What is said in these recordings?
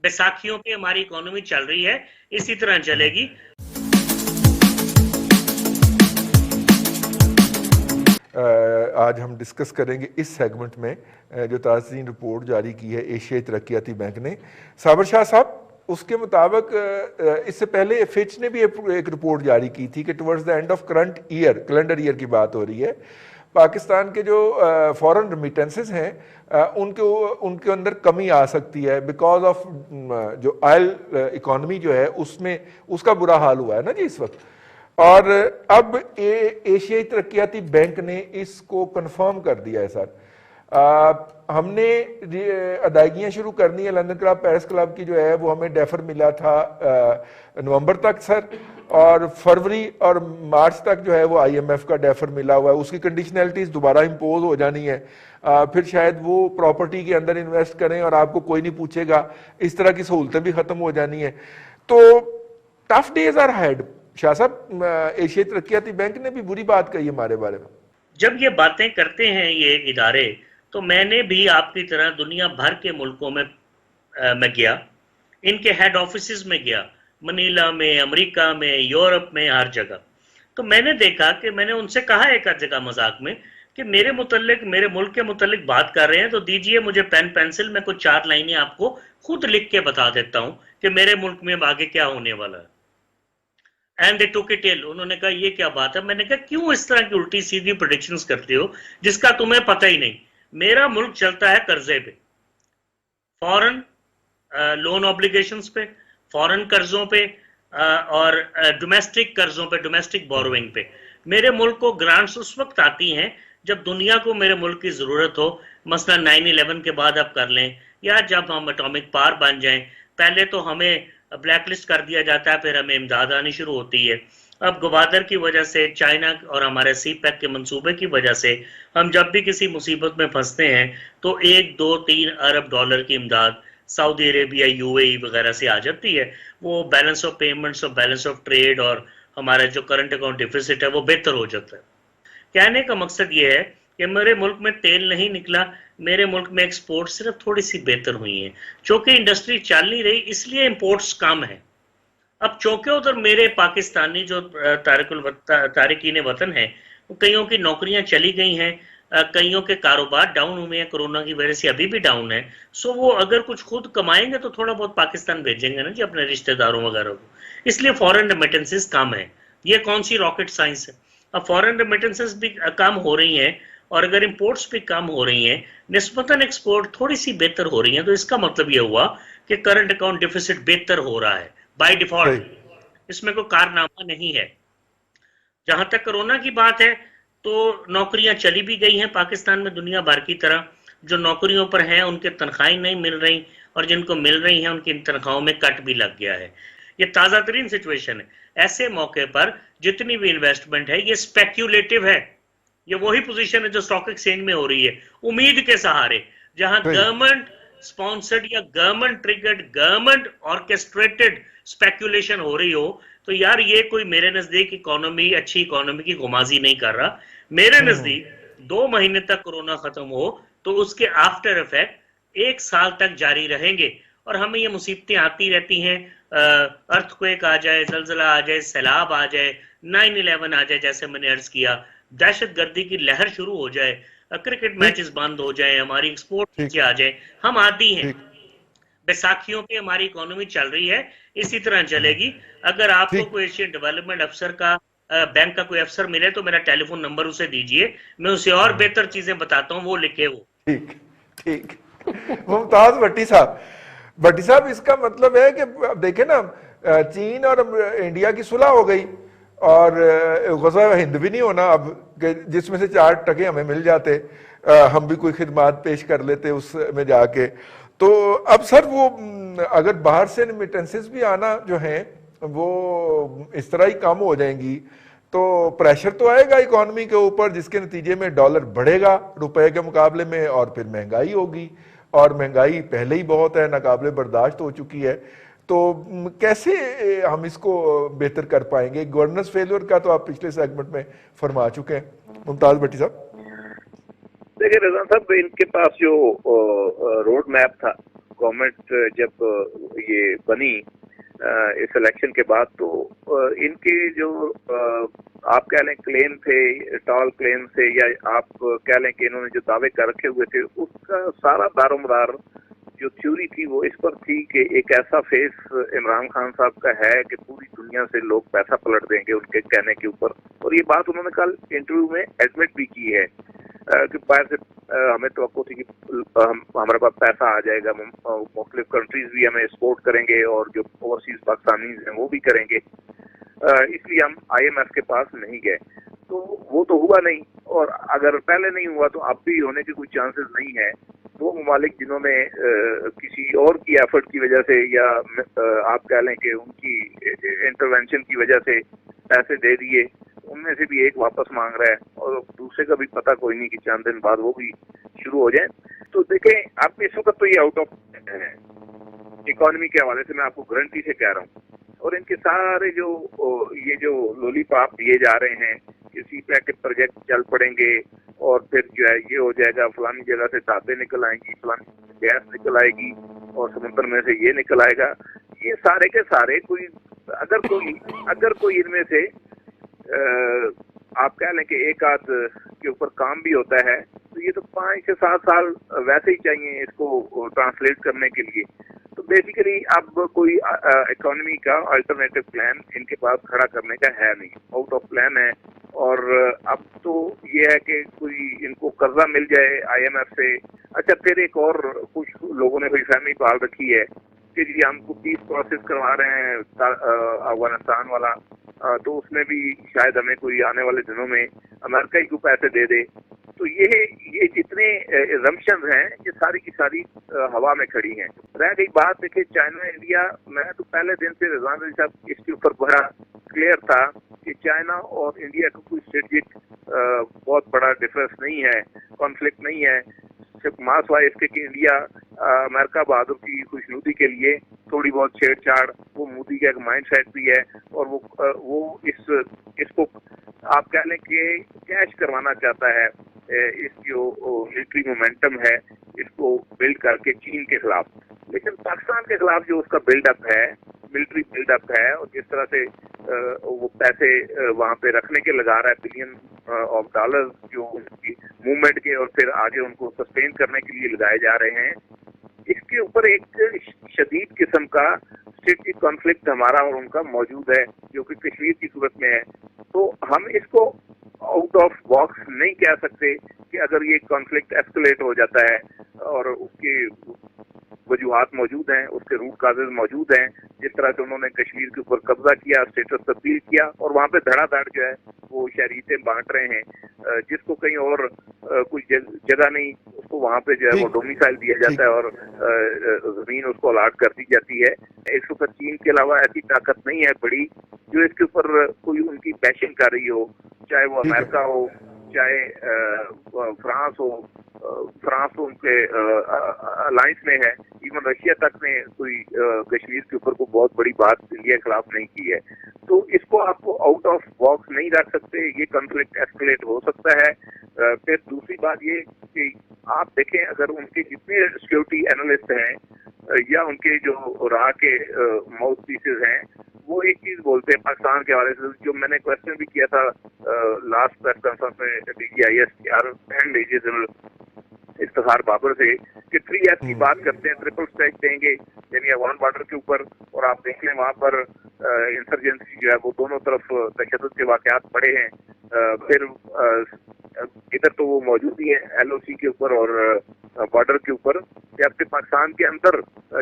बैसाखियों पे हमारी इकोनॉमी चल रही है, इसी तरह चलेगी। आज हम डिस्कस करेंगे इस सेगमेंट में जो ताज़ा रिपोर्ट जारी की है एशियाई तरक्याती बैंक ने। साबर शाह साहब, उसके मुताबिक इससे पहले फिच ने भी एक रिपोर्ट जारी की थी कि towards the end of current year, calendar year की बात हो रही है, पाकिस्तान के जो फॉरेन रेमिटेंसेस हैं उनके अंदर कमी आ सकती है बिकॉज ऑफ जो ऑयल इकोनॉमी जो है उसमें उसका बुरा हाल हुआ है ना जी इस वक्त। और अब एशियाई तरक्याती बैंक ने इसको कंफर्म कर दिया है सर। हमने अदायगियां शुरू करनी है, लंदन क्लब पेरिस क्लब की जो है वो हमें डेफर मिला था नवंबर तक सर, और फरवरी और मार्च तक जो है वो आईएमएफ का डेफर मिला हुआ है। उसकी कंडीशनैलिटीज दोबारा इंपोज हो जानी है, फिर शायद वो प्रॉपर्टी के अंदर इन्वेस्ट करें और आपको कोई नहीं पूछेगा, इस तरह की सहूलतें भी खत्म हो जानी है। तो tough days are ahead. Shah Sahab, एशियाई तरक्याती बैंक ने भी बुरी बात कही हमारे बारे में। जब ये बातें करते हैं ये इदारे, तो मैंने भी आपकी तरह दुनिया भर के मुल्कों में मैं गया, इनके हेड ऑफिसेज में गया, मनीला में, अमेरिका में, यूरोप में, हर जगह। तो मैंने देखा कि मैंने उनसे कहा एक आध जगह मजाक में कि मेरे मुतल्लिक, मेरे मुल्क के मुतल्लिक बात कर रहे हैं तो दीजिए मुझे पेन पेंसिल, मैं कुछ 4 लाइनें आपको खुद लिख के बता देता हूं कि मेरे मुल्क में आगे क्या होने वाला है। एंड दे टुक इट इल। उन्होंने कहा ये क्या बात है। मैंने कहा क्यों इस तरह की उल्टी सीधी प्रेडिक्शंस करते हो जिसका तुम्हें पता ही नहीं। मेरा मुल्क चलता है कर्जे पे, फॉरेन लोन ऑब्लिगेशंस पे, फॉरेन कर्जों पे और डोमेस्टिक कर्जों पे, डोमेस्टिक बोरोइंग पे। मेरे मुल्क को ग्रांट्स उस वक्त आती हैं जब दुनिया को मेरे मुल्क की जरूरत हो, मसलन 9/11 के बाद आप कर लें, या जब हम एटॉमिक पावर बन जाएं। पहले तो हमें ब्लैकलिस्ट कर दिया जाता है, फिर हमें इमदाद आनी शुरू होती है। अब गवादर की वजह से, चाइना और हमारे सी पैक के मंसूबे की वजह से हम जब भी किसी मुसीबत में फंसते हैं तो 1, 2, 3 अरब डॉलर की इमदाद सऊदी अरेबिया, यूएई वगैरह से आ जाती है। वो बैलेंस ऑफ पेमेंट्स और बैलेंस ऑफ ट्रेड और हमारा जो करंट अकाउंट डिफिसिट है वो बेहतर हो जाता है। कहने का मकसद ये है कि मेरे मुल्क में तेल नहीं निकला, मेरे मुल्क में एक्सपोर्ट सिर्फ थोड़ी सी बेहतर हुई है। चूंकि इंडस्ट्री चल नहीं रही इसलिए इंपोर्ट्स कम है। अब चौके उधर मेरे पाकिस्तानी जो तारिकीन वतन है, कईयों की नौकरियां चली गई हैं, कईयों के कारोबार डाउन हुए हैं, कोरोना की वजह से अभी भी डाउन है। सो वो अगर कुछ खुद कमाएंगे तो थोड़ा बहुत पाकिस्तान भेजेंगे ना जी अपने रिश्तेदारों वगैरह को, इसलिए फॉरेन रेमिटेंसेस कम है। ये कौन सी रॉकेट साइंस है। अब फॉरेन रेमिटेंसेस भी कम हो रही हैं और अगर इंपोर्ट्स भी कम हो रही हैं, निस्बतन एक्सपोर्ट थोड़ी सी बेहतर हो रही है, तो इसका मतलब ये हुआ कि करंट अकाउंट डिफिसिट बेहतर हो रहा है बाय डिफॉल्ट। इसमें कोई कारनामा नहीं है। जहां तक कोरोना की बात है तो नौकरियां चली भी गई हैं पाकिस्तान में दुनिया भर की तरह। जो नौकरियों पर हैं उनके तनख्वाहें नहीं मिल रही और जिनको मिल रही हैं उनकी तनख्वाहों में कट भी लग गया है। ये ताज़ा तरीन सिचुएशन है। ऐसे मौके पर जितनी भी इन्वेस्टमेंट है ये स्पेक्यूलेटिव है। ये वही पोजीशन है जो स्टॉक एक्सचेंज में हो रही है, उम्मीद के सहारे, जहां गवर्नमेंट स्पॉन्सर्ड या government triggered, government orchestrated speculation हो रही हो। तो यार ये कोई मेरे नजदीक इकोनॉमी, अच्छी इकोनॉमी की गुमाजी नहीं कर रहा। मेरे नजदीक 2 महीने तक कोरोना खत्म हो तो उसके आफ्टर इफेक्ट 1 साल तक जारी रहेंगे और हमें ये मुसीबतें आती रहती हैं। अर्थक्वेक आ जाए, जलजला आ जाए, सैलाब आ जाए, 9/11 आ जाए, जैसे मैंने अर्ज किया, दहशत गर्दी की लहर शुरू हो जाए, क्रिकेट मैचेस बंद हो जाए, हमारी एक्सपोर्ट नीचे आ जाए, हम आदी हैं। बैसाखियों पे हमारी इकोनॉमी चल रही है, इसी तरह चलेगी। अगर आपको कोई एशियन डेवलपमेंट अफसर का, बैंक का कोई अफसर मिले तो मेरा टेलीफोन नंबर उसे दीजिए, मैं उसे और बेहतर चीजें बताता हूँ, वो लिखे वो। ठीक ठीक। मुमताज भट्टी साहब, इसका मतलब है कि अब देखें ना, चीन और इंडिया की सुलह हो गई और गज़वा हिंद भी नहीं होना अब, जिसमें से 4 टके हमें मिल जाते, हम भी कोई खिदमात पेश कर लेते उसमें जाके। तो अब सर वो अगर बाहर से रेमिटेंसेस भी आना जो है वो इस तरह ही कम हो जाएंगी तो प्रेशर तो आएगा इकोनॉमी के ऊपर, जिसके नतीजे में डॉलर बढ़ेगा रुपए के मुकाबले में और फिर महंगाई होगी, और महंगाई पहले ही बहुत है, नाकाबिले बर्दाश्त हो चुकी है। तो कैसे हम इसको बेहतर कर पाएंगे। गवर्नेंस फेलियर का तो आप पिछले सेगमेंट में फरमा चुके हैं। मुमताज भट्टी साहब, देखिए रिजवान साहब, इनके पास जो रोड मैप था गवर्नमेंट जब ये बनी इस इलेक्शन के बाद, तो इनके जो आप कह लें क्लेम थे, टॉल क्लेम थे, या आप कह लें कि इन्होंने जो दावे कर रखे हुए थे, उसका सारा दारोमदार जो थ्योरी थी वो इस पर थी कि एक ऐसा फेस इमरान खान साहब का है कि पूरी दुनिया से लोग पैसा पलट देंगे उनके कहने के ऊपर। और ये बात उन्होंने कल इंटरव्यू में एडमिट भी की है कि बाहर से हमें तो थी कि हमारे पास पैसा आ जाएगा, मुख्तलिफ कंट्रीज भी हमें सपोर्ट करेंगे और जो ओवरसीज पाकिस्तानी हैं वो भी करेंगे, इसलिए हम IMF के पास नहीं गए। तो वो तो हुआ नहीं, और अगर पहले नहीं हुआ तो अब भी होने के कोई चांसेस नहीं है। वो ममालिक जिन्होंने किसी और की एफर्ट की वजह से, या आप कह लें कि उनकी इंटरवेंशन की वजह से पैसे दे दिए, उनमें से भी एक वापस मांग रहा है, और दूसरे का भी पता कोई नहीं कि चंद दिन बाद वो भी शुरू हो जाए। तो देखें, आप इस वक्त तो ये आउट ऑफ है इकोनॉमी के हवाले से, मैं आपको गारंटी से कह रहा हूँ। और इनके सारे ये जो लॉलीपॉप दिए जा रहे हैं कि सीपैक के प्रोजेक्ट चल पड़ेंगे और फिर जो है ये हो जाएगा, फलानी जगह से ताबे निकल आएंगी, फलानी गैस निकल आएगी और समुद्र में से ये निकल आएगा, ये सारे के सारे अगर कोई इनमें से आप कह लें कि एक आध के ऊपर काम भी होता है, तो ये तो 5 से 7 साल वैसे ही चाहिए इसको ट्रांसलेट करने के लिए। तो बेसिकली अब कोई इकोनॉमी का अल्टरनेटिव प्लान इनके पास खड़ा करने का है नहीं, आउट ऑफ प्लान है। और अब तो ये है कि कोई इनको कर्जा मिल जाए IMF से। अच्छा, फिर एक और कुछ लोगों ने कोई फहमी पाल रखी है कि जी हमको पीस प्रोसेस करवा रहे हैं अफगानिस्तान वाला, तो उसमें भी शायद हमें कोई आने वाले दिनों में अमेरिका ही को पैसे दे दे। तो ये जितने रमशंस हैं ये सारी की सारी हवा में खड़ी हैं। रह गई बात, देखिए चाइना इंडिया, मैं तो पहले दिन से रिजवान अली साहब इसके ऊपर बड़ा क्लियर था कि चाइना और इंडिया का कोई स्ट्रेटेजिक बहुत बड़ा डिफरेंस नहीं है, कॉन्फ्लिक्ट नहीं है। सिर्फ मासवाए इसके कि इंडिया अमेरिका बहादुर की खुशनुदी के लिए थोड़ी बहुत छेड़छाड़, वो मोदी का एक माइंड सेट भी है, और वो इसको आप कह लें कि कैश करवाना चाहता है, इस जो मिलिट्री मोमेंटम है इसको बिल्ड करके चीन के खिलाफ। लेकिन पाकिस्तान के खिलाफ जो उसका बिल्डअप है, मिलिट्री बिल्डअप है, और जिस तरह से वो पैसे वहां पे रखने के लगा रहा है, बिलियन ऑफ डॉलर्स जो उनकी मूवमेंट के और फिर आगे उनको सस्टेन करने के लिए लगाए जा रहे हैं, इसके ऊपर एक शदीद किस्म का स्ट्रेटेजिक कॉन्फ्लिक्ट हमारा और उनका मौजूद है, जो कि कश्मीर की सूरत में है। तो हम इसको आउट ऑफ बॉक्स नहीं कह सकते कि अगर ये कॉन्फ्लिक्ट एस्केलेट हो जाता है और उसके वजूहात मौजूद हैं, उसके रूट काजेज मौजूद हैं, जिस तरह से उन्होंने कश्मीर के ऊपर कब्जा किया, स्टेटस तब्दील किया और वहाँ पे धड़ाधड़ जो है वो शहरीतें बांट रहे हैं, जिसको कहीं और कुछ जगह नहीं, उसको वहाँ पे जो है वो डोमिसाइल दिया जाता है और जमीन उसको अलाट कर दी जाती है। इस वक्त चीन के अलावा ऐसी ताकत नहीं है बड़ी जो इसके ऊपर कोई उनकी बैशिंग कर रही हो, चाहे वो अमेरिका हो, चाहे फ्रांस हो। फ्रांस तो उनके अलायंस में है, इवन रशिया तक ने कोई कश्मीर के ऊपर को बहुत बड़ी बात इंडिया के खिलाफ नहीं की है। तो इसको आपको आउट ऑफ बॉक्स नहीं रख सकते, ये कॉन्फ्लिक्ट एस्केलेट हो सकता है। फिर दूसरी बात ये कि आप देखें, अगर उनके जितने सिक्योरिटी एनालिस्ट हैं या उनके जो राह के माउथ पीसेस हैं, वो एक चीज बोलते हैं पाकिस्तान के हवाले से, जो मैंने क्वेश्चन भी किया था लास्ट प्रेस कॉन्फ्रेंस में DGIS major general Iftikhar Babar से, कि 3F की बात करते हैं, ट्रिपल स्ट्राइक देंगे यानी अफगान बॉर्डर के ऊपर, और आप देख लें वहाँ पर इंसर्जेंसी जो है वो दोनों तरफ तशद्दुद के वाकयात पड़े हैं। फिर इधर तो वो मौजूद ही है LOC के ऊपर और बॉर्डर के ऊपर, जबकि पाकिस्तान के अंदर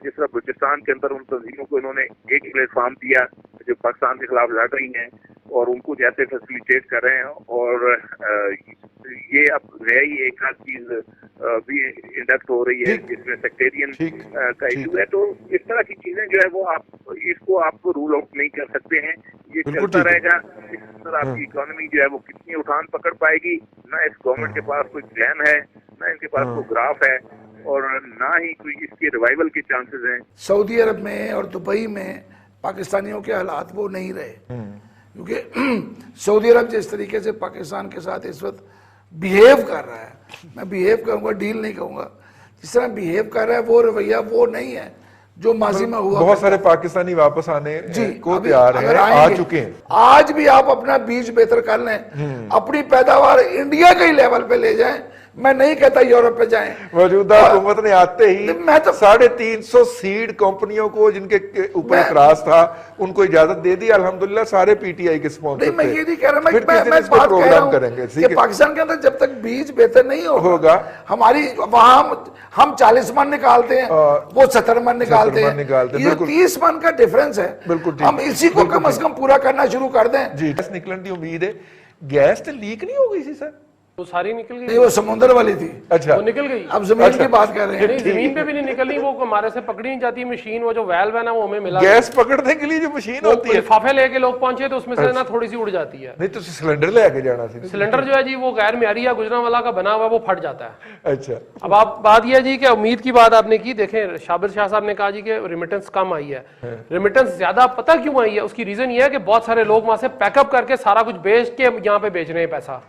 जिस तरह बलूचिस्तान के अंदर उन तंजीमों को इन्होंने एक प्लेटफॉर्म दिया जो पाकिस्तान के खिलाफ लड़ रही हैं और उनको जैसे फैसिलिटेट कर रहे हैं, और ये अब नई एक आध चीज भी इंडक्ट हो रही है जिसमें सेक्टेरियन का इशू है। तो इस तरह की चीजें जो है वो इसको आप रूल आउट नहीं कर सकते हैं, ये चलता रहेगा। इस तरह आपकी इकोनॉमी जो है वो कितनी उठान पकड़ पाएगी, ना इस गवर्नमेंट के पास कोई प्लान है, ना इनके पास कोई ग्राफ है, और ना ही कोई इसके रिवाइवल के चांसेस हैं। सऊदी अरब में और दुबई में पाकिस्तानियों के हालात वो नहीं रहे, क्योंकि सऊदी अरब जिस तरीके से पाकिस्तान के साथ इस वक्त बिहेव कर रहा है, मैं बिहेव कहूँगा, डील नहीं कहूँगा, जिस तरह बिहेव कर रहा है वो रवैया वो नहीं है जो माजी में हुआ। बहुत सारे पाकिस्तानी वापस आने जी को तैयार हैं, आ चुके हैं। आज भी आप अपना बीज बेहतर कर लें, अपनी पैदावार इंडिया के ही लेवल पे ले जाएं, मैं नहीं कहता यूरोप पे जाएं। मौजूदा हुकूमत ने आते ही मैं तो 350 सीड कंपनियों को जिनके ऊपर इतराज था उनको इजाजत दे दी। अल्हम्दुलिल्लाह सारे पीटीआई के स्पॉन्सर नहीं, मैं ये नहीं कह रहा, मैं फिर किस दिन बात इस पे कह रहा प्रोग्राम हूं करेंगे कि पाकिस्तान के अंदर जब तक बीज बेहतर नहीं होगा हमारी वहां हम 40 मन निकालते हैं, वो 70 मन निकालते हैं, ये 30 मन का डिफरेंस है। बिल्कुल, हम इसी को कम से कम पूरा करना शुरू कर दें। जी, गैस निकलने की उम्मीद है। गैस तो लीक नहीं हो गई थी सर? वो सारी निकल गई। नहीं, वो समुद्र वाली थी। अच्छा, वो निकल गई। अब जमीन की बात कर रहे हैं। नहीं, जमीन पे भी नहीं निकली, वो हमारे से पकड़ी नहीं जाती मशीन, वो जो वाल्व है ना वो हमें मिला। गैस पकड़ने के लिए जो मशीन होती है, लिफाफे लेके लोग पहुंचे तो उसमें से ना थोड़ी सी उड़ जाती है। नहीं तो सिलेंडर लेके जाना थी। सिलेंडर जो है जी वो गैर मियारी या गुजरांवाला का बना हुआ, वो फट जाता है। अच्छा, अब आप बात यह है जी कि उम्मीद की बात आपने की। देखें, शाबिर शाह साहब ने कहा जी कि रेमिटेंस कम आई है। रेमिटेंस ज्यादा पता क्यों आई है? उसकी रीजन ये है कि बहुत सारे लोग वहां से पैकअप करके सारा कुछ बेच के यहाँ पे बेच रहे हैं पैसा,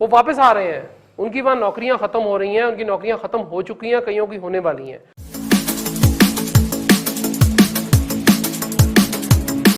वो वापस आ रहे हैं। उनकी वहां नौकरियां खत्म हो रही हैं, उनकी नौकरियां खत्म हो चुकी हैं, कईयों की होने वाली हैं।